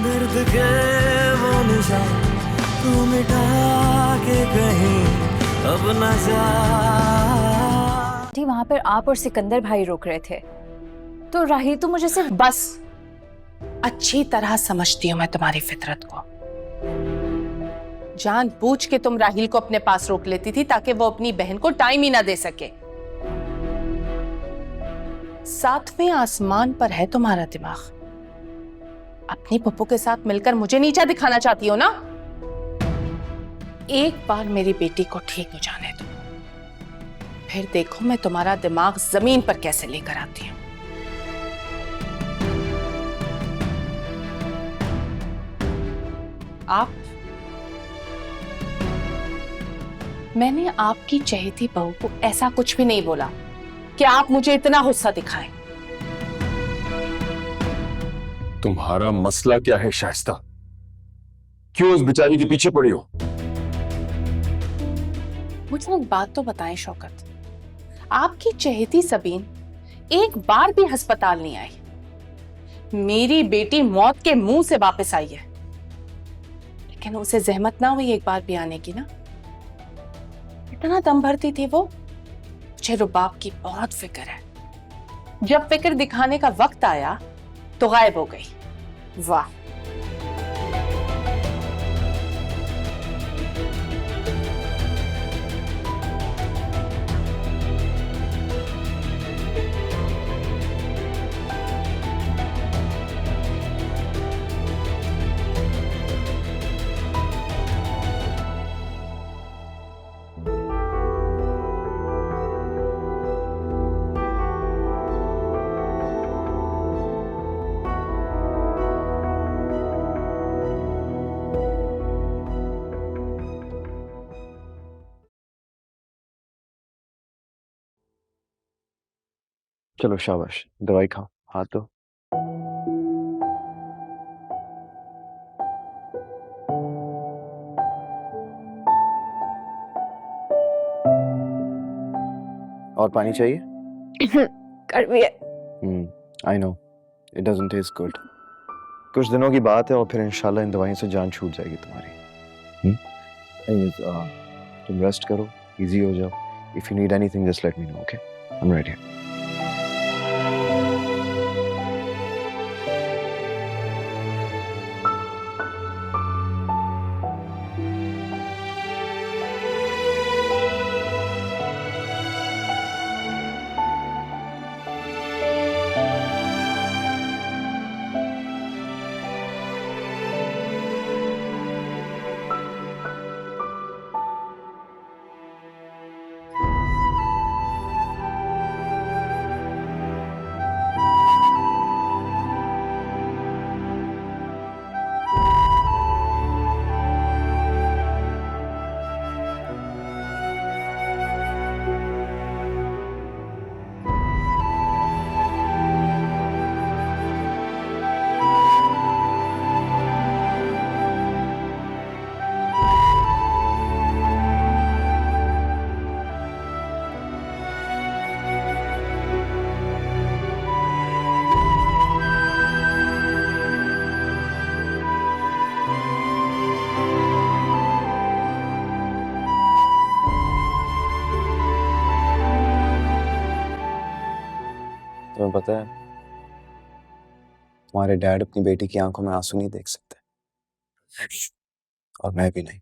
दर्द के वो निशान तू मिटा के कहीं अब न जा। वहां पर आप और सिकंदर भाई रोक रहे थे, तो राही तो मुझे सिर्फ बस, अच्छी तरह समझती हूँ मैं तुम्हारी फितरत को। जानबूझ के तुम राहिल को अपने पास रोक लेती थी ताकि वो अपनी बहन को टाइम ही ना दे सके। सातवें आसमान पर है तुम्हारा दिमाग। अपनी पप्पू के साथ मिलकर मुझे नीचा दिखाना चाहती हो ना? एक बार मेरी बेटी को ठीक हो जाने दो, फिर देखो मैं तुम्हारा दिमाग जमीन पर कैसे लेकर आती हूं। आप, मैंने आपकी चहेती बहू को ऐसा कुछ भी नहीं बोला कि आप मुझे इतना गुस्सा दिखाएं। तुम्हारा मसला क्या है शाइस्ता? क्यों उस बेचारी के पीछे पड़ी हो? मुझे एक बात तो बताएं शौकत, आपकी चहेती सबीन एक बार भी अस्पताल नहीं आई। मेरी बेटी मौत के मुंह से वापस आई है, लेकिन उसे जहमत ना हुई एक बार भी आने की ना। इतना दम भरती थी वो। मुझे रुबाब की बहुत फिक्र है। जब फिक्र दिखाने का वक्त आया तो गायब हो गई। वाह, चलो शाबाश, दवाई खाओ, हाथ दो। और पानी चाहिए? कड़वी है। I know, it doesn't taste good. कुछ दिनों की बात है और फिर इंशाल्लाह इन दवाइयों से जान छूट जाएगी तुम्हारी। Anyways, तुम रेस्ट करो, इजी हो जाओ। If you need anything just let me know, okay? I am right here. तुम्हें पता है, तुम्हारे डैड अपनी बेटी की आंखों में आंसू नहीं देख सकते, और मैं भी नहीं।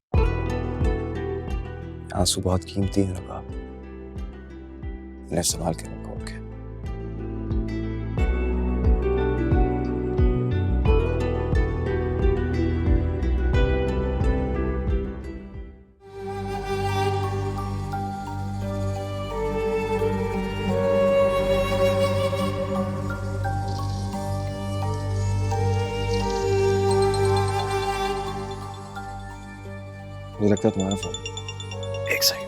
आंसू बहुत कीमती है रुबाब, इन्हें संभाल के रखो, ओके? मुझे लगता है तुम्हारा फोन। एक सेकंड।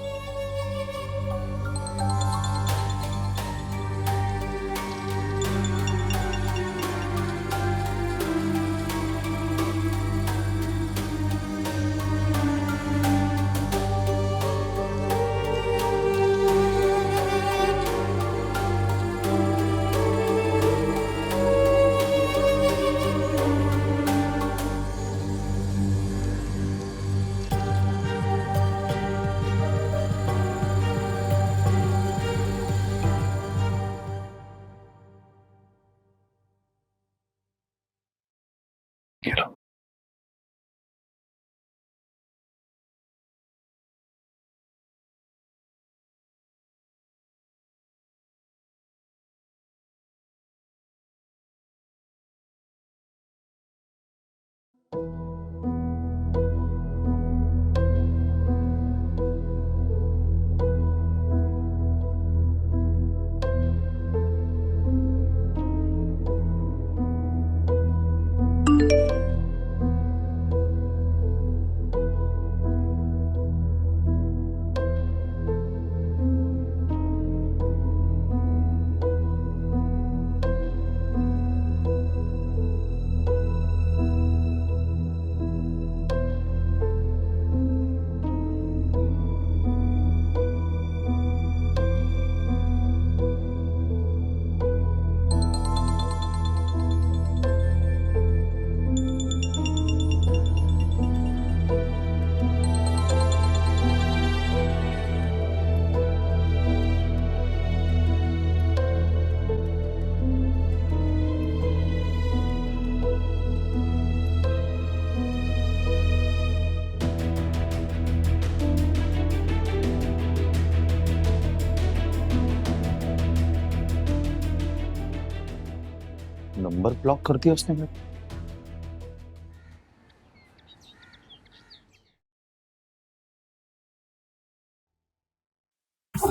नंबर ब्लॉक कर दिया उसने मेरा।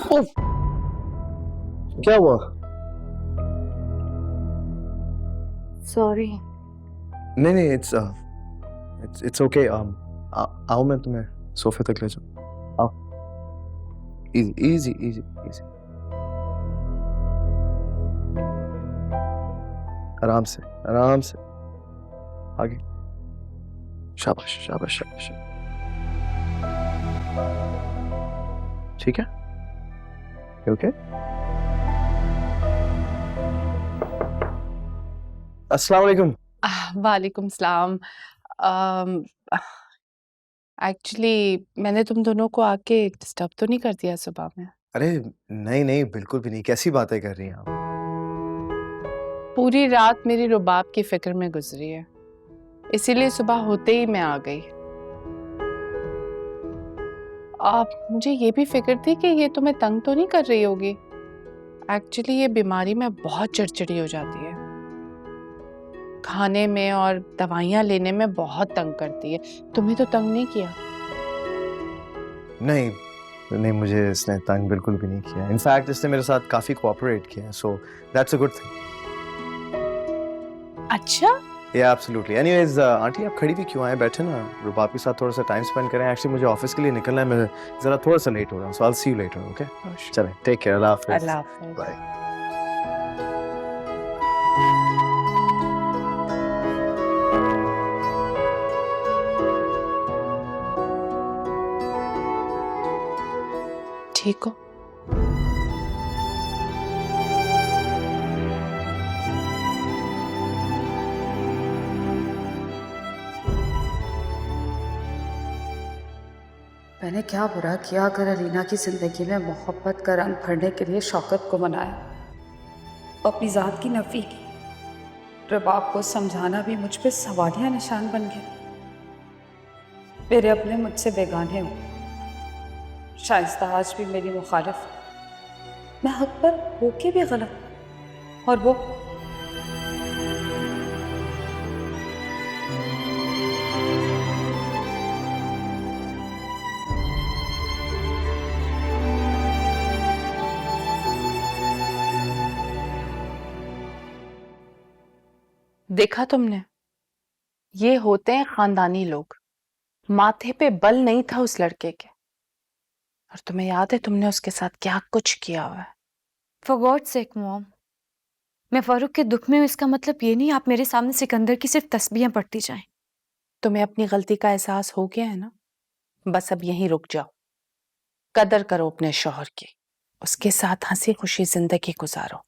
उफ! क्या हुआ? सॉरी। नहीं नहीं, इट्स ओके। आओ, मैं तुम्हें सोफे तक ले जाऊं। आओ, इजी इजी इजी इजी, आराम से आराम से, आगे। शाबाश शाबाश शाबाश। ठीक है, ओके। अस्सलाम वालेकुम। वालेकुम सलाम। एक्चुअली मैंने तुम दोनों को आके डिस्टर्ब तो नहीं कर दिया सुबह में? अरे नहीं नहीं, बिल्कुल भी नहीं। कैसी बातें कर रही हैं आप? पूरी रात मेरी रुबाब की फिक्र में गुजरी है, इसीलिए सुबह होते ही मैं आ गई। मुझे ये भी फिक्र थी कि ये तुम्हें तंग तो नहीं कर रही होगी। एक्चुअली ये बीमारी में बहुत चिड़चिड़ी हो जाती है, खाने में और दवाइयाँ लेने में बहुत तंग करती है। तुम्हें तो तंग नहीं किया? नहीं नहीं, मुझे इसने तंग बिल्कुल भी नहीं किया। इनफैक्ट इसने मेरे साथ काफी कोऑपरेट किया, so that's a good thing. अच्छा, या एब्सोल्युटली। एनीवेज आंटी, आप खड़ी भी क्यों आए? बैठे ना, रुबाब के साथ थोड़ा सा टाइम स्पेंड करें। एक्चुअली मुझे ऑफिस के लिए निकलना है, मैं जरा थोड़ा सा लेट हो रहा हूं, so I will see you later. Okay, चलें, टेक केयर। अल्लाह हाफिज़। अल्लाह हाफिज़। बाय। ठीक हो? मैंने क्या बुरा किया अगर अलीना की ज़िंदगी में मोहब्बत का रंग भरने के लिए शौकत को मनाया, अपनी ज़ात की नफ़ी की। रबाब को समझाना भी मुझ पे सवालिया निशान बन गया। मेरे अपने मुझसे बेगाने हो। शाइस्ता आज भी मेरी मुखालिफ, मैं हक पर होके भी गलत, और वो देखा तुमने, ये होते हैं खानदानी लोग। माथे पे बल नहीं था उस लड़के के, और तुम्हें याद है तुमने उसके साथ क्या कुछ किया हुआ है? फॉर गॉड्स सेक मॉम, मैं फारूक के दुख में हूँ, इसका मतलब ये नहीं आप मेरे सामने सिकंदर की सिर्फ तस्बीहें पढ़ती जाएं। तुम्हें अपनी गलती का एहसास हो गया है ना? बस अब यहीं रुक जाओ। कदर करो अपने शौहर की, उसके साथ हंसी खुशी जिंदगी गुजारो।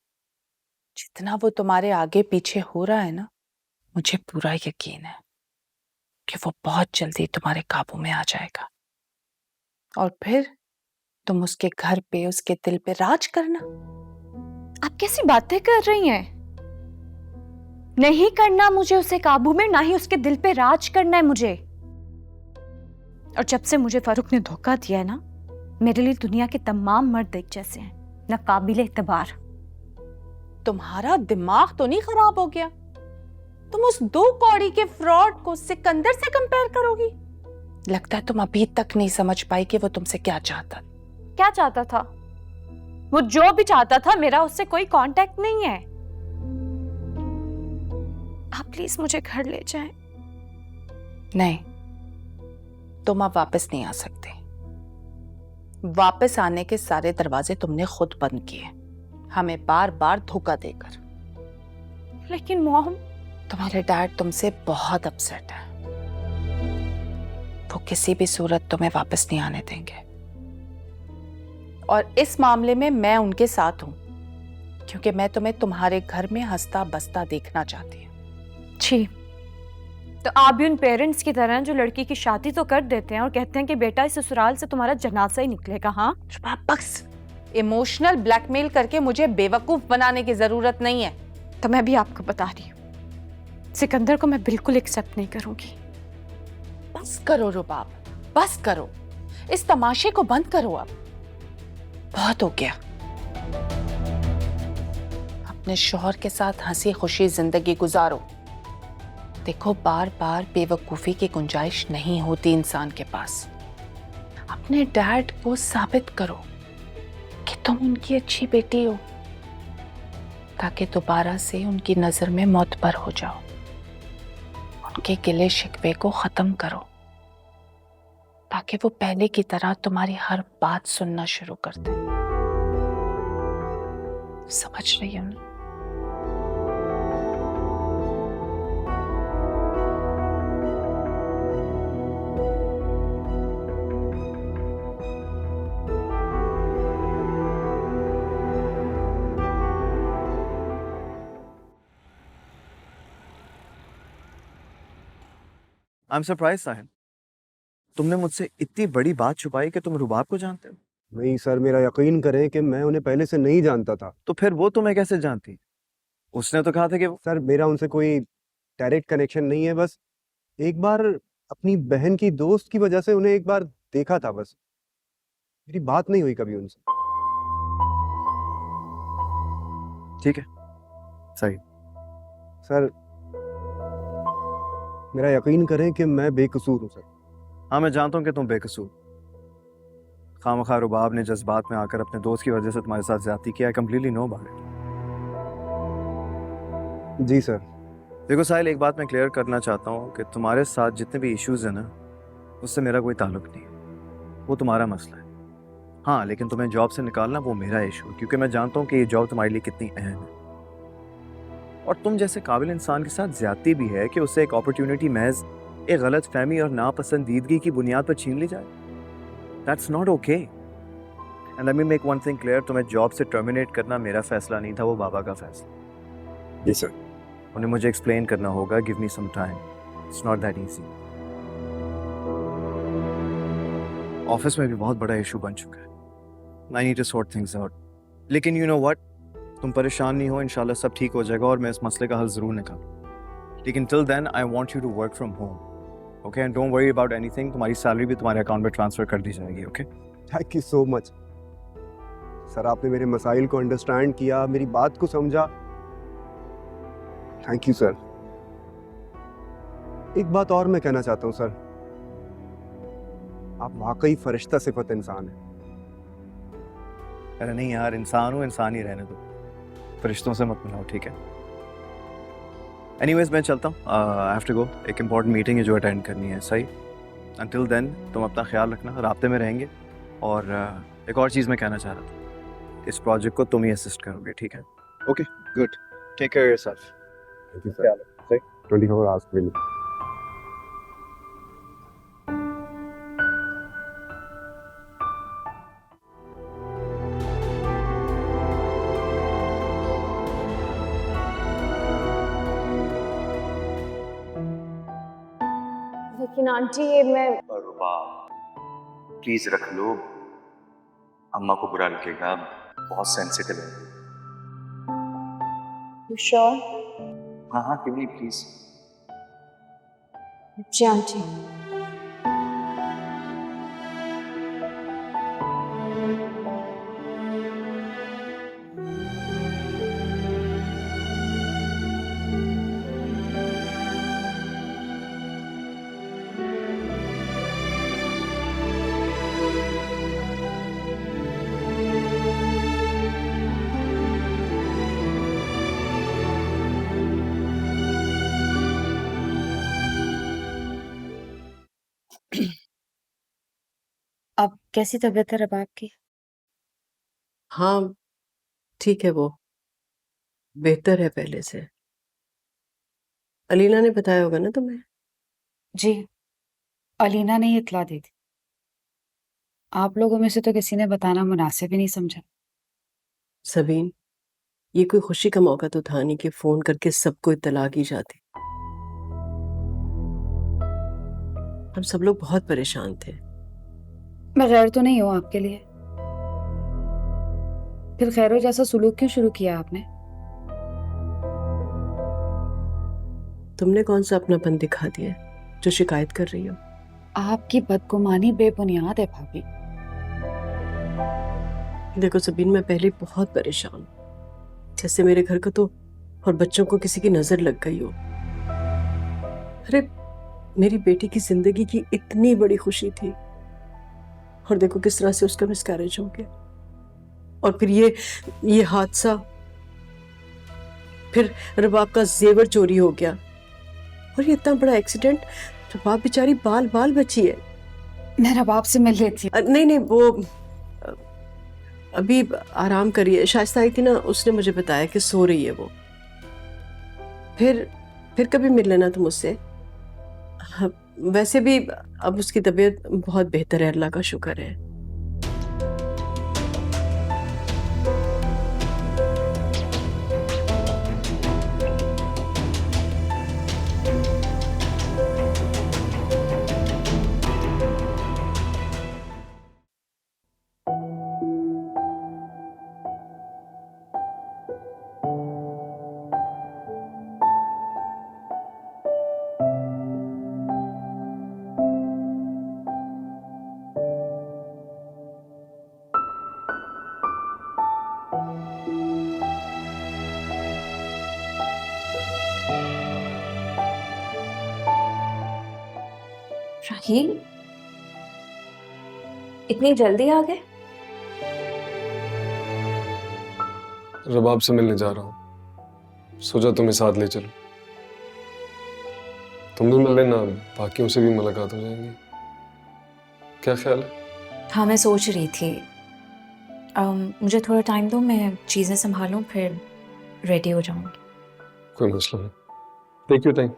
जितना वो तुम्हारे आगे पीछे हो रहा है ना, मुझे पूरा यकीन है कि वो बहुत जल्दी तुम्हारे काबू में आ जाएगा, और फिर तुम उसके घर पे, उसके दिल पे राज करना। आप कैसी बातें कर रही हैं? नहीं करना मुझे उसे काबू में, ना ही उसके दिल पे राज करना है मुझे। और जब से मुझे फारूक ने धोखा दिया है ना, मेरे लिए दुनिया के तमाम मर्द एक जैसे हैं, ना काबिल एतबार। तुम्हारा दिमाग तो नहीं खराब हो गया? तुम उस 2 कौड़ी के फ्रॉड को सिकंदर से कंपेयर करोगी? लगता है तुम अभी तक नहीं समझ पाई कि वो तुमसे क्या चाहता। क्या चाहता था? वो जो भी चाहता था, मेरा उससे कोई कांटेक्ट नहीं है। आप प्लीज मुझे घर ले जाएं। नहीं, तुम अब वापस नहीं आ सकते। वापस आने के सारे दरवाजे तुमने खुद बंद किए, हमें बार बार धोखा देकर। लेकिन मॉम, तुम्हारे डैड तुमसे बहुत अपसेट है। वो किसी भी सूरत तुम्हें वापस नहीं आने देंगे, और इस मामले में मैं उनके साथ हूं, क्योंकि मैं तुम्हें तुम्हारे घर में हंसता बसता देखना चाहती हूँ। छी, तो आप भी उन पेरेंट्स की तरह जो लड़की की शादी तो कर देते हैं और कहते हैं कि बेटा इस ससुराल से तुम्हारा जनाजा ही निकलेगा। हाँ, बस इमोशनल ब्लैकमेल करके मुझे बेवकूफ बनाने की जरूरत नहीं है। तो मैं भी आपको बता रही हूँ, सिकंदर को मैं बिल्कुल एक्सेप्ट नहीं करूंगी। बस करो रुबाब, बस करो। इस तमाशे को बंद करो। अब बहुत हो गया। अब अपने शौहर के साथ हंसी खुशी जिंदगी गुजारो। देखो, बार बार बेवकूफ़ी की गुंजाइश नहीं होती इंसान के पास। अपने डैड को साबित करो कि तुम उनकी अच्छी बेटी हो, ताकि दोबारा से उनकी नज़र में मोतबर हो जाओ। उनके गिले शिकवे को ख़त्म करो, ताकि वो पहले की तरह तुम्हारी हर बात सुनना शुरू कर दे। समझ रही हो ना? आई एम सरप्राइज साहिल, तुमने मुझसे इतनी बड़ी बात छुपाई कि तुम रुबाब को जानते हो। नहीं सर, मेरा यकीन करें कि मैं उन्हें पहले से नहीं जानता था। तो फिर वो तुम्हें कैसे जानती? उसने तो कहा था कि सर, मेरा उनसे कोई डायरेक्ट कनेक्शन नहीं है, बस एक बार अपनी बहन की दोस्त की वजह से उन्हें एक बार देखा था, बस मेरी बात नहीं हुई कभी उनसे। ठीक है, सही। सर, मेरा यकीन करें कि मैं बेकसूर हूँ सर। हाँ, मैं जानता हूँ कि तुम बेकसूर। खामखा रुबाब ने जज्बात में आकर अपने दोस्त की वजह से तुम्हारे साथ ज्यादती किया। I completely know about it. जी सर। देखो साहिल, एक बात मैं क्लियर करना चाहता हूँ कि तुम्हारे साथ जितने भी इश्यूज हैं ना, उससे मेरा कोई ताल्लुक नहीं है। वो तुम्हारा मसला है। हाँ, लेकिन तुम्हें जॉब से निकालना वो मेरा इशू है, क्योंकि मैं जानता हूँ कि ये जॉब तुम्हारे लिए कितनी अहम है। और तुम जैसे काबिल इंसान के साथ ज्यादती भी है कि उससे एक अपॉर्चुनिटी महज एक गलत फहमी और नापसंदीदगी की बुनियाद पर छीन ली जाए। That's not okay. And let me make one thing clear, तुम्हें जॉब से टर्मिनेट करना मेरा फैसला नहीं था, वो बाबा का फैसला। जी सर। उन्हें मुझे एक्सप्लेन करना होगा। Give me some time, it's not that easy. Office में भी बहुत बड़ा इशू बन चुका है। I need to sort things out. लेकिन यू नो व्हाट, तुम परेशान नहीं हो, इंशाल्लाह सब ठीक हो जाएगा और मैं इस मसले का हल जरूर निकालूं। लेकिन till then I want you to work from home, okay? And don't worry about anything. तुम्हारी सैलरी भी तुम्हारे अकाउंट में ट्रांसफर कर दी जाएगी, okay? Thank you so much sir, आपने मेरे मसाइल को अंडरस्टैंड किया, मेरी बात को समझा। Thank you sir. एक बात और मैं कहना चाहता हूँ सर, आप वाकई फरिश्ता सिफत इंसान हैं। अरे नहीं यार, इंसान हूँ, इंसान ही रहने दो, फरिश्तों से मत मिलाओ, ठीक है? एनीवेज मैं चलता हूँ, आई हैव टू गो। एक इंपॉर्टेंट मीटिंग है जो अटेंड करनी है, सही? अंटिल देन तुम अपना ख्याल रखना, राब्ते में रहेंगे। और एक और चीज़ मैं कहना चाह रहा था, इस प्रोजेक्ट को तुम ही असिस्ट करोगे, ठीक है? Okay, good. Take care yourself. Thank you sir. 24 hours will. लेकिन आंटी, ये मैं प्लीज रख लो, अम्मा को बुरा लगेगा, बहुत सेंसिटिव है। श्योर? हाँ हाँ, क्यों नहीं, प्लीज। Ji aunty. अब कैसी तबीयत है रबाब की? हाँ, ठीक है, वो बेहतर है पहले से। अलीना ने बताया होगा ना तुम्हें? जी, अलीना ने ही इत्तला दी थी। आप लोगों में से तो किसी ने बताना मुनासिब ही नहीं समझा। सबीन, ये कोई खुशी का मौका तो था नहीं कि फोन करके सबको इत्तला की जाती। हम सब लोग बहुत परेशान थे। मैं गैर तो नहीं हूँ आपके लिए, फिर खैरो जैसा सुलूक क्यों शुरू किया आपने? तुमने कौन सा अपनापन दिखा दिया जो शिकायत कर रही हो? आपकी बदगुमानी बेबुनियाद है भाभी। देखो सबीन, मैं पहले बहुत परेशान हूं। जैसे मेरे घर को तो और बच्चों को किसी की नजर लग गई हो। अरे मेरी बेटी की जिंदगी की इतनी बड़ी खुशी थी और देखो किस तरह से उसका मिसकैरेज हो गया। और फिर ये हादसा, फिर रबाब का जेवर चोरी हो गया और ये इतना बड़ा एक्सीडेंट। रबाब बेचारी बाल बाल बची है। मैं रबाब से मिल रही थी। नहीं नहीं, वो अभी आराम करिए। शाइस्ता आई थी ना, उसने मुझे बताया कि सो रही है वो। फिर कभी मिल लेना तुम उससे। हाँ, वैसे भी अब उसकी तबीयत बहुत बेहतर है, अल्लाह का शुक्र है। राहील, इतनी जल्दी आ गए? रबाब से मिलने जा रहा हूँ, सोचा तुम्हें साथ ले चलो। तुम भी मिल लेना, बाकियों से भी मुलाकात हो जाएंगी। क्या ख्याल है? हाँ, मैं सोच रही थी मुझे थोड़ा टाइम दो, मैं चीज़ें संभालूं, फिर रेडी हो जाऊंगी। कोई मसला नहीं, take your time.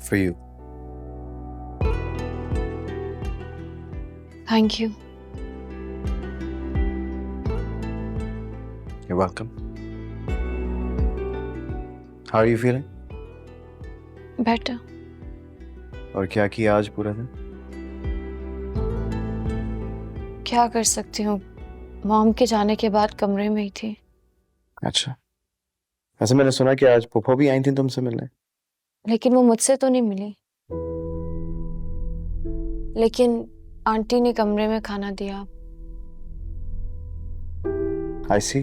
For you. Thank you. You're welcome. How are you feeling? Better. और क्या किया आज पूरा दिन? क्या कर सकती हूँ, मॉम के जाने के बाद कमरे में ही थी। अच्छा, वैसे मैंने सुना कि आज पुप्पो भी आई थी तुमसे मिलने। लेकिन वो मुझसे तो नहीं मिली, लेकिन आंटी ने कमरे में खाना दिया। I see.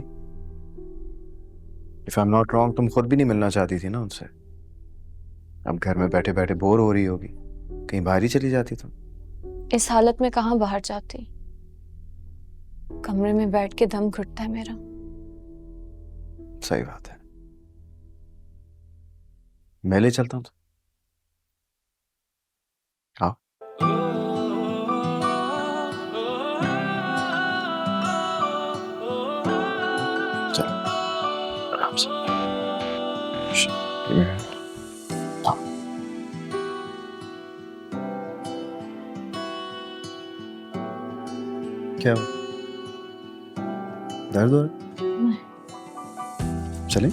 If I'm not wrong, तुम खुद भी नहीं मिलना चाहती थी ना उनसे। अब घर में बैठे बैठे बोर हो रही होगी, कहीं बाहर ही चली जाती तुम। इस हालत में कहाँ बाहर जाती, कमरे में बैठ के दम घुटता है मेरा। सही बात है, मैं ले चलता हूँ। हाँ, चलो आराम से। हाँ। क्या हुआ? दर्द हो रहा है? चलें?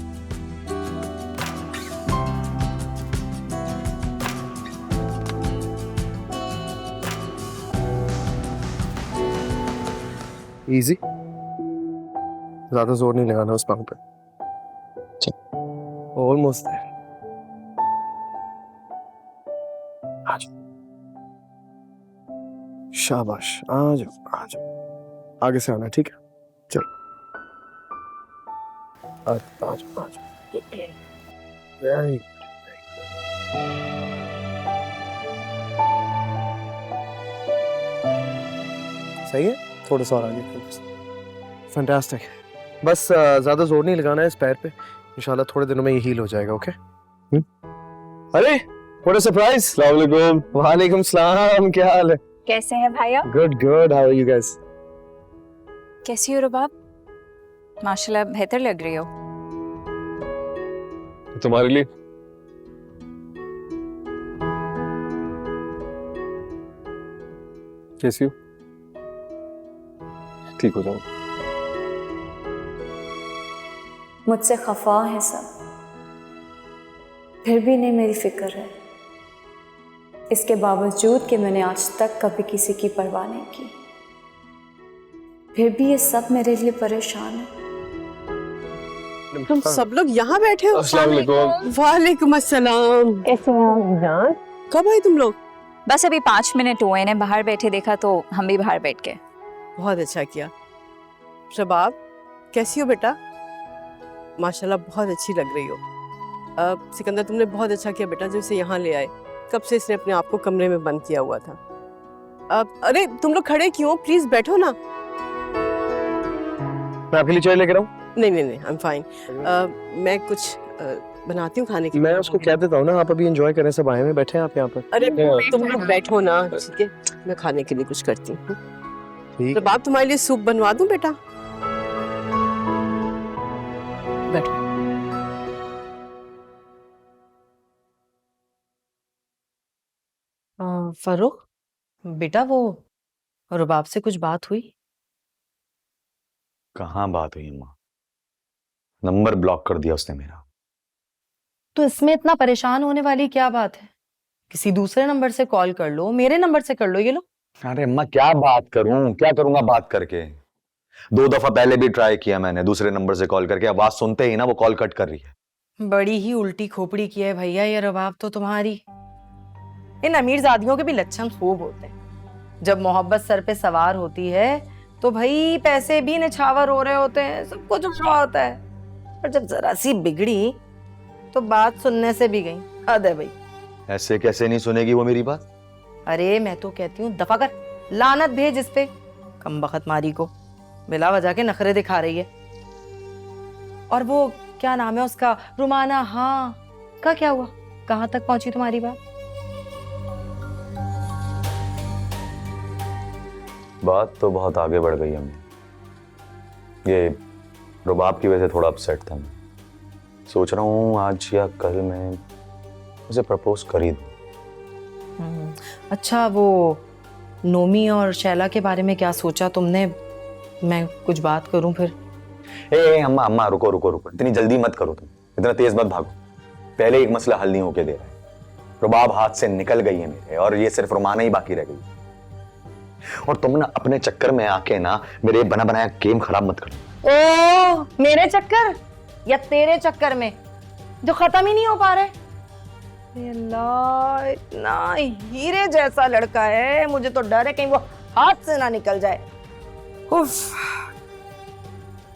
इजी, ज्यादा जोर नहीं लगाना उस पंख पे। ऑलमोस्ट है। आज शाबाश, आ जाओ आ जाओ, आगे से आना, ठीक है? चलो आ जाओ आ जाओ आ जाओ। Very good. सही है, थोड़ा सा और आगे। फैंटास्टिक। बस ज्यादा जोर नहीं लगाना है इस पैर पे, इंशाल्लाह थोड़े दिनों में ये हील हो जाएगा। ओके? अरे व्हाट अ सरप्राइज। अस्सलाम वालेकुम। वालेकुम सलाम, क्या हाल है? कैसे हैं भाई आप? Good good, how are you guys? कैसी हो रबाब? माशाल्लाह बेहतर लग रही हो। तुम्हारे लिए कैसी हो? ठीक हो जाओ। मुझसे खफा है सब, फिर भी नहीं मेरी फिक्र है। इसके बावजूद कि मैंने आज तक कभी किसी की परवाह नहीं की, फिर भी ये सब मेरे लिए परेशान है। तुम सब लोग यहाँ बैठे हो? अस्सलाम वालेकुम। वालेकुम अस्सलाम। कैसे हैं जान? कब आए तुम लोग? बस अभी 5 मिनट हुए ने, बाहर बैठे देखा तो हम भी बाहर बैठ गए। बहुत अच्छा किया। शबाब कैसी हो बेटा? माशाल्लाह बहुत अच्छी लग रही हो। सिकंदर तुमने बहुत अच्छा किया बेटा जो इसे यहाँ ले आए। कब से इसने अपने आप को कमरे में बंद किया हुआ था। अरे तुम लोग खड़े क्यों? प्लीज बैठो ना। मैं आपके लिए चाय लेकर आऊं? नहीं नहीं नहीं, आई एम फाइन। मैं कुछ बनाती हूँ खाने के लिए। मैं उसको कह देता हूँ ना, आप अभी एंजॉय करें, सब आए हैं, बैठे हैं आप यहाँ पर। अरे तुम लोग बैठो ना, ठीक है? मैं खाने के लिए कुछ करती हूँ। ठीक। तो बाप तुम्हारे लिए सूप बनवा दूं बेटा? बैठो। फरूख बेटा, वो रुबाब से कुछ बात हुई? कहाँ बात हुई अम्मा, नंबर ब्लॉक कर दिया उसने मेरा। तो इसमें इतना परेशान होने वाली क्या बात है? किसी दूसरे नंबर से कॉल कर लो, मेरे नंबर से कर लो। ये लो। अरे अम्मा क्या बात करूं, क्या करूंगा बात करके? 2 दफा पहले भी ट्राई किया मैंने दूसरे नंबर से कॉल करके, आवाज सुनते ही ना वो कॉल कट कर रही है। बड़ी ही उल्टी खोपड़ी की है भैया ये रुबाब तो तुम्हारी। इन अमीरजादियों के भी लक्षण खूब होते हैं। जब मोहब्बत सर पे सवार होती है तो भाई पैसे भी निछावर हो रहे होते हैं, सब कुछ हो रहा होता है। और जब जरा सी बिगड़ी तो बात सुनने से भी गई। हद है भाई। ऐसे कैसे नहीं सुनेगी वो मेरी बात? अरे मैं तो कहती हूँ दफा कर, लानत भेज इस पे, कमबख्त मारी को बिला वजह के नखरे दिखा रही है। और वो क्या नाम है उसका, रुमाना, हाँ का क्या हुआ? कहाँ तक पहुंची तुम्हारी बात? बात तो बहुत आगे बढ़ गई अम्मी। ये रुबाब की वजह से थोड़ा अपसेट था मैं। सोच रहा हूँ आज या कल मैं उसे प्रपोज कर ही दूं। अच्छा वो नोमी और शैला के बारे में क्या सोचा तुमने? मैं कुछ बात करूं फिर? ए अम्मा अम्मा रुको रुको रुको, इतनी जल्दी मत करो, तुम इतना तेज मत भागो। पहले एक मसला हल नहीं होके दे रहा है। रुबाब हाथ से निकल गई है मेरे, और ये सिर्फ रुमाना ही बाकी रह गई। और तुम ना अपने चक्कर में आके ना मेरे बना बनाया गेम खराब मत करो। ओ मेरे चक्कर या तेरे चक्कर में जो खत्म ही नहीं हो पा रहे? अल्लाह, इतना हीरे जैसा लड़का है, मुझे तो डर है कहीं वो हाथ से ना निकल जाए। उफ।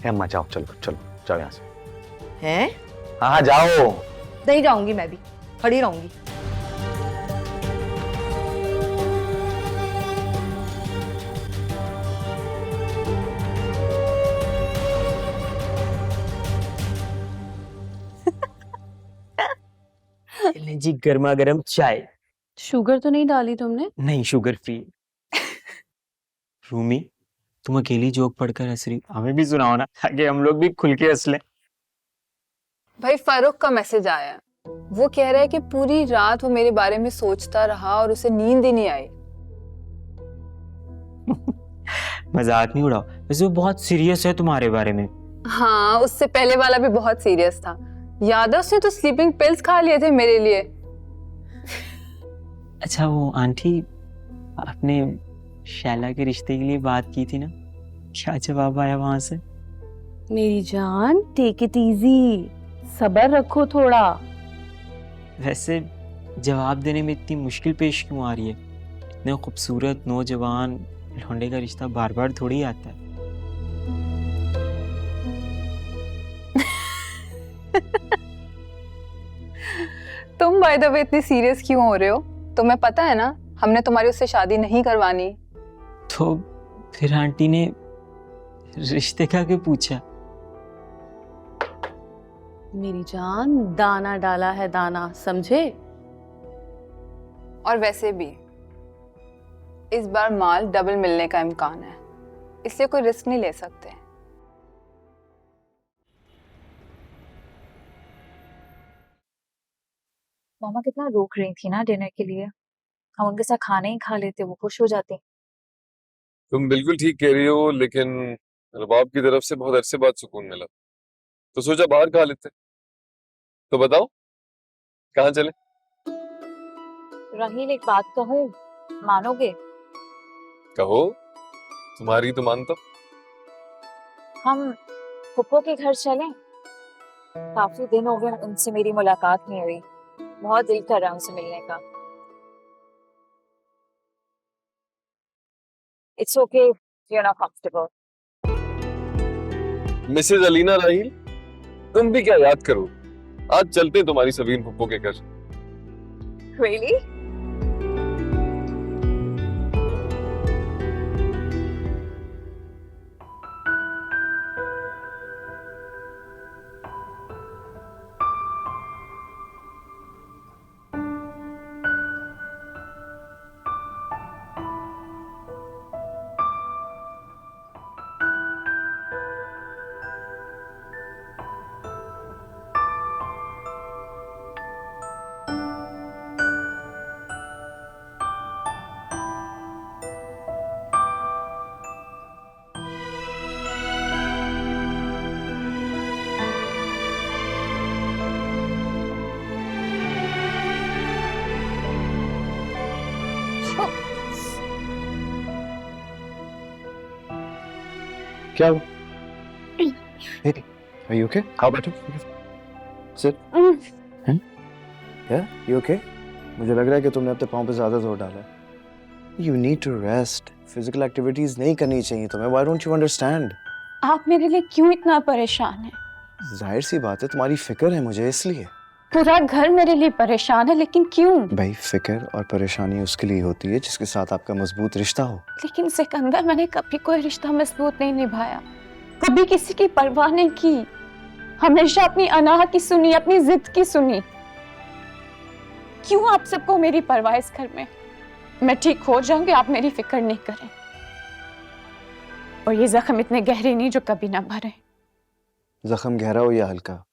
अम्मा जाओ, चलो चलो जाओ यहाँ से। हैं? हाँ जाओ। नहीं जाऊंगी, मैं भी खड़ी रहूंगी। जी गर्मा गर्म चाय। शुगर तो नहीं डाली तुमने? नहीं, शुगर फ्री। रूमी, तुम अकेली जोक पढ़कर हंस रही, हमें भी सुनाओ ना ताकि हम लोग भी खुल के हंस लें। भाई फरूख का मैसेज आया, वो कह रहा है कि पूरी रात वो मेरे बारे में सोचता रहा और उसे नींद ही नहीं आई। मजाक नहीं उड़ाओ, वैसे वो बहुत सीरियस है तुम्हारे बारे में। हाँ, उससे पहले वाला भी बहुत सीरियस था। याद है उसने तो स्लीपिंग पिल्स खा लिए थे मेरे लिए। अच्छा वो आंटी, आपने शैला के रिश्ते के लिए बात की थी ना, क्या जवाब आया वहां से? मेरी जान, टेक इट इजी, सब्र रखो थोड़ा। वैसे जवाब देने में इतनी मुश्किल पेश क्यों आ रही है? इतने खूबसूरत नौजवान लौंडे का रिश्ता बार बार थोड़ी आता है। तुम बाय द वे इतनी सीरियस क्यों हो रहे हो? तुम्हें पता है ना हमने तुम्हारी उससे शादी नहीं करवानी। तो फिर आंटी ने रिश्ते का क्यों पूछा? मेरी जान, दाना डाला है दाना, समझे? और वैसे भी इस बार माल डबल मिलने का इम्कान है, इसलिए कोई रिस्क नहीं ले सकते। मामा कितना रोक रही थी ना डिनर के लिए, हम उनके साथ खाना ही खा लेते, वो खुश हो जाते। तुम बिल्कुल ठीक कह रही हो, लेकिन रबाब की तरफ से बहुत अरसे बाद सुकून मिला, तो सोचा बाहर खा लेते। तो बताओ कहाँ चले? राहील, एक बात कहूँ, मानोगे? कहो, तुम्हारी तो मानता। हम फुप्पो के घर चलें? काफी दिन हो गए उनसे मेरी मुलाकात नहीं हुई, बहुत दिल कर रहा है उनसे मिलने का। It's okay if you're not comfortable. Mrs Alina Raheel, तुम भी क्या याद करो, आज चलते तुम्हारी सबीन फुप्पो के घर। Really? क्या हुआ? Hey, are you okay? हाँ बैठो। Sit. Yeah, you okay? मुझे लग रहा है कि तुमने अपने पाँव पे ज्यादा जोर डाला है। You need to rest. Physical activities नहीं करनी चाहिए तुम्हें। Why don't you understand? आप मेरे लिए क्यों इतना परेशान हैं? जाहिर सी बात है, तुम्हारी फिक्र है मुझे, इसलिए। पूरा घर मेरे लिए परेशान है, लेकिन क्यों? भाई, फिक्र और परेशानी उसके लिए होती है जिसके साथ आपका मजबूत रिश्ता हो। लेकिन सिकंदर, मैंने कभी कोई रिश्ता मजबूत नहीं निभाया, कभी किसी की परवाह नहीं की, हमेशा अपनी अनाह की सुनी, अपनी जिद की सुनी। क्यों आप सबको मेरी परवाह इस घर में? मैं ठीक हो जाऊंगी, आप मेरी फिक्र नहीं करें। और ये जख्म इतने गहरे नहीं जो कभी ना भरे। जख्म गहरा हो या हल्का,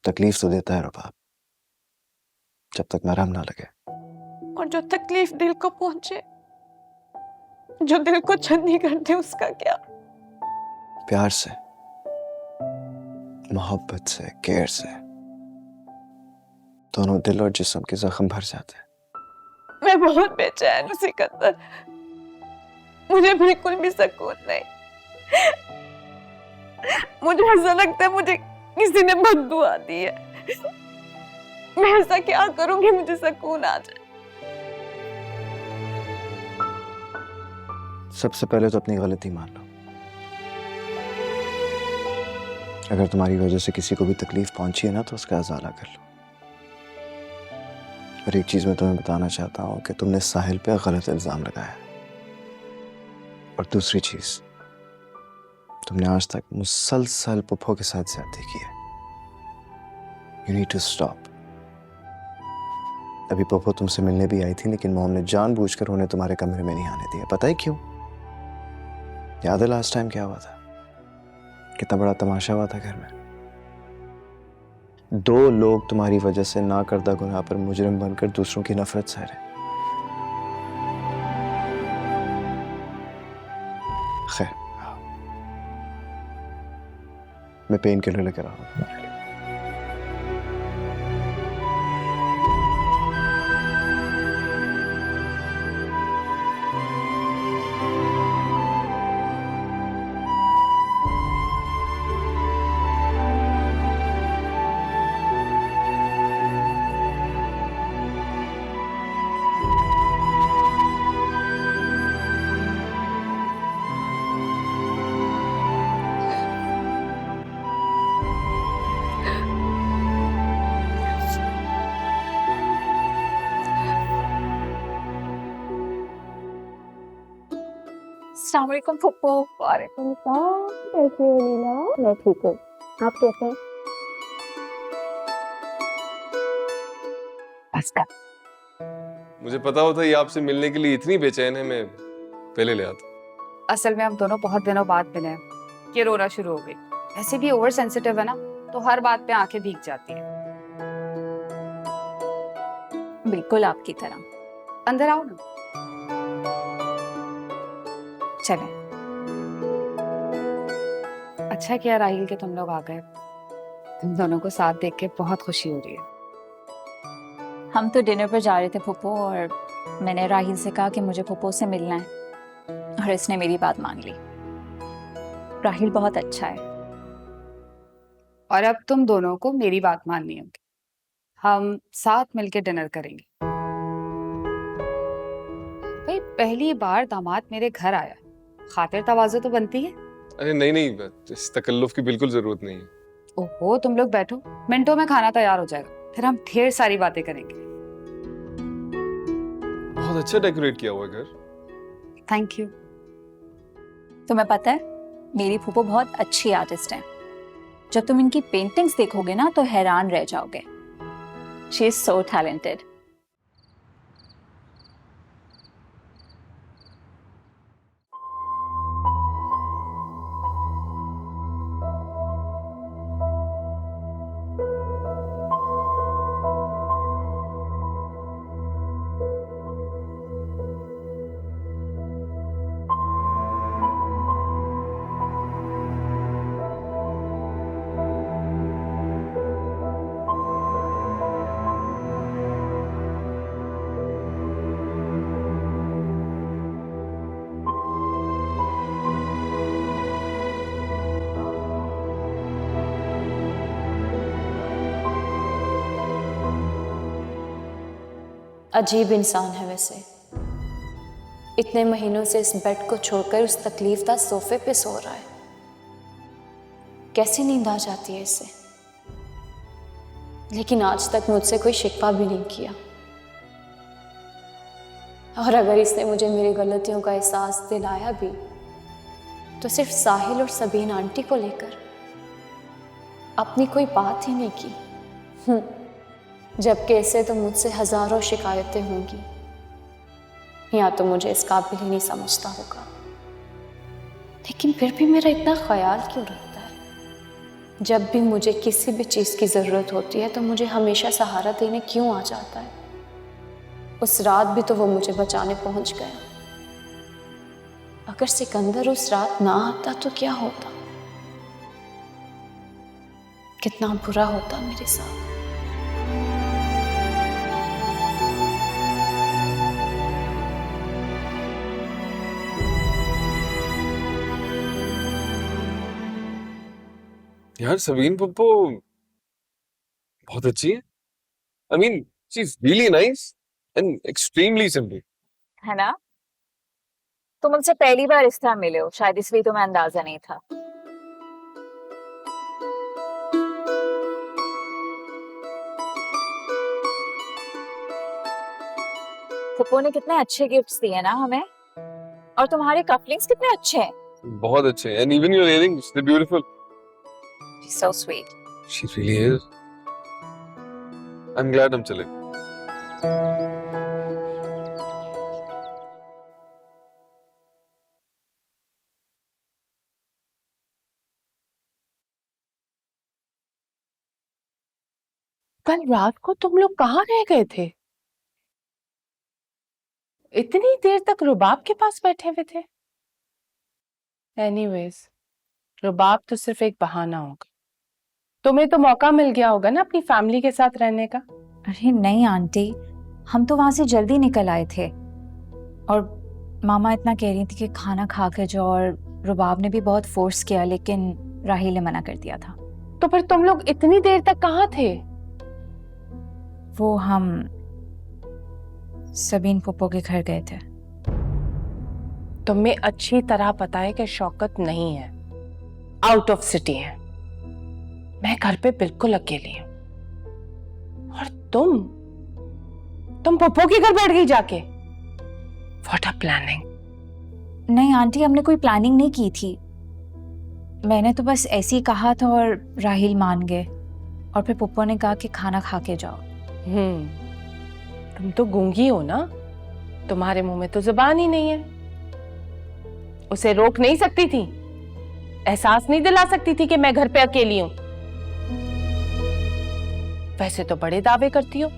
तकलीफ तो देता है रबाब, जब तक मरहम ना लगे। और जो तकलीफ दिल को पहुंचे, जो दिल को छन्नी कर दे, उसका क्या? प्यार से, मोहब्बत से, केयर से दोनों दिल और जिस्म के जख्म भर जाते हैं। मैं बहुत बेचैन हूँ सिकंदर, मुझे बिल्कुल भी सुकून नहीं। मुझे ऐसा लगता है मुझे किसी ने बददुआ दी है। मैं ऐसा क्या करूंगी मुझे सुकून आ जाए? सबसे पहले तो अपनी गलती मान लो। अगर तुम्हारी वजह से किसी को भी तकलीफ पहुंची है ना, तो उसका अज़ाला कर लो। और एक चीज मैं तुम्हें बताना चाहता हूँ कि तुमने साहिल पे गलत इल्जाम लगाया। और दूसरी चीज, तुमने आज तक मुसलसल पुप्पो के साथ ज्यादती की है। You need to stop. अभी पुप्पो तुमसे मिलने भी आई थी, लेकिन मोम ने जानबूझकर उन्हें तुम्हारे कमरे में नहीं आने दिया। पता है क्यों? याद है लास्ट टाइम क्या हुआ था? कितना बड़ा तमाशा हुआ था घर में। 2 लोग तुम्हारी वजह से ना करदा गुनाह पर मुजरिम बनकर दूसरों की नफरत सह रहे। खैर, मैं पेन किलर लेकर आ रहा हूँ। अस्सलाम वालेकुम फुप्पो। वालेकुम सलाम। कैसी हो लीला? मैं ठीक हूँ, आप कैसे हैं? बस कर। मुझे पता होता ये आपसे मिलने के लिए इतनी बेचैन है, मैं पहले ले आता। असल में हम दोनों बहुत दिनों बाद मिले हैं, ये रोना शुरू हो गई। ऐसे भी ओवर सेंसिटिव है ना, तो हर बात पे आंखें भीग जाती है। बिल्कुल आपकी तरह। अंदर आओ ना। चले। अच्छा किया राहिल के तुम लोग आ गए। तुम दोनों को साथ देख के बहुत खुशी हो रही है। हम तो डिनर पर जा रहे थे फुप्पो, और मैंने राहिल से कहा कि मुझे फुप्पो से मिलना है, और इसने मेरी बात मान ली। राहिल बहुत अच्छा है। और अब तुम दोनों को मेरी बात माननी होगी। हम साथ मिलके डिनर करेंगे। भाई पहली बार दामाद मेरे घर आया, खातिर तवाज़ो तो बनती है। अरे नहीं नहीं, इस तकल्लुफ की बिल्कुल जरूरत नहीं है। ओहो, तुम लोग बैठो, मिनटों में खाना तैयार हो जाएगा, फिर हम ढेर सारी बातें करेंगे। बहुत अच्छा डेकोरेट किया हुआ है घर। Thank you. तुम्हें पता है मेरी फूफो बहुत अच्छी आर्टिस्ट है। जब तुम इनकी पेंटिंग्स देखोगे ना तो हैरान रह जाओगे। She is so talented. अजीब इंसान है वैसे, इतने महीनों से इस बेड को छोड़कर उस तकलीफदा सोफे पे सो रहा है। कैसी नींद आ जाती है इससे। लेकिन आज तक मुझसे कोई शिकवा भी नहीं किया। और अगर इसने मुझे मेरी गलतियों का एहसास दिलाया भी तो सिर्फ साहिल और सबीन आंटी को लेकर, अपनी कोई बात ही नहीं की। जबकि ऐसे तो मुझसे हजारों शिकायतें होंगी, या तो मुझे इस काबिल ही नहीं समझता होगा। लेकिन फिर भी मेरा इतना ख्याल क्यों रखता है। जब भी मुझे किसी भी चीज़ की ज़रूरत होती है तो मुझे हमेशा सहारा देने क्यों आ जाता है। उस रात भी तो वो मुझे बचाने पहुंच गया। अगर सिकंदर उस रात ना आता तो क्या होता, कितना बुरा होता मेरे साथ। यार सबीन पप्पो बहुत अच्छी है। I mean, she's really nice and extremely simple. है ना? तुम मुझसे पहली बार इस तरह मिले हो, शायद इसलिए तुम्हें अंदाजा नहीं था। फुप्पो ने कितने अच्छे गिफ्ट्स दिए ना हमें, और तुम्हारे कपलिंग्स कितने अच्छे हैं। बहुत अच्छे हैं, and even your earrings, they're beautiful. She's so sweet. She really is. I'm glad हम चले। कल रात को तुम लोग कहाँ रह गए थे? इतनी देर तक रुबाब के पास बैठे हुए थे। एनीवेज, रुबाब तो सिर्फ एक बहाना होगा। तुम्हें तो मौका मिल गया होगा ना अपनी फैमिली के साथ रहने का। अरे नहीं आंटी, हम तो वहां से जल्दी निकल आए थे, और मामा इतना कह रही थी कि खाना खा के जाओ, और रुबाब ने भी बहुत फोर्स किया लेकिन राहिल ने मना कर दिया था। तो फिर तुम लोग इतनी देर तक कहाँ थे? वो हम सबीन फुप्पो के घर गए थे। तुम्हें अच्छी तरह पता है कि शौकत नहीं है, आउट ऑफ सिटी है। मैं घर पे बिल्कुल अकेली हूँ, और तुम पप्पो के घर बैठ गई जाके। What a planning. नहीं आंटी, हमने कोई प्लानिंग नहीं की थी। मैंने तो बस ऐसे ही कहा था और राहिल मान गए, और फिर पप्पू ने कहा कि खाना खा के जाओ। तुम तो गूंगी हो ना, तुम्हारे मुंह में तो जुबान ही नहीं है। उसे रोक नहीं सकती थी? एहसास नहीं दिला सकती थी कि मैं घर पे अकेली हूं? वैसे तो बड़े दावे करती हो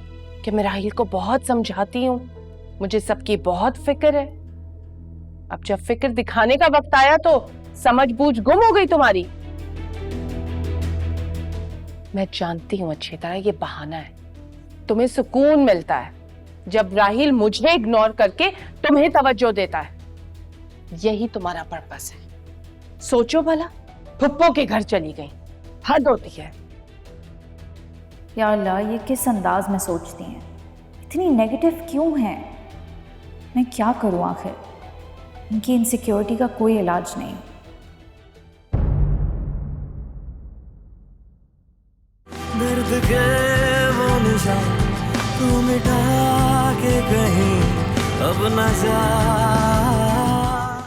कि मैं राहिल को बहुत समझाती हूँ, मुझे सबकी बहुत फिक्र है। अब जब फिक्र दिखाने का वक्त आया तो समझ बूझ गुम हो गई तुम्हारी। मैं जानती हूँ अच्छी तरह ये बहाना है। तुम्हें सुकून मिलता है जब राहिल मुझे इग्नोर करके तुम्हें तवज्जो देता है। यही तुम्हारा पर्पस है। सोचो भला, फुप्पो के घर चली गई, हद होती है। या अल्लाह, ये किस अंदाज में सोचती हैं? इतनी नेगेटिव क्यों हैं? मैं क्या करूं आखिर? इनकी इनसिक्योरिटी का कोई इलाज नहीं। दर्द के वो निशान तू मिटा के कहीं अब न जा।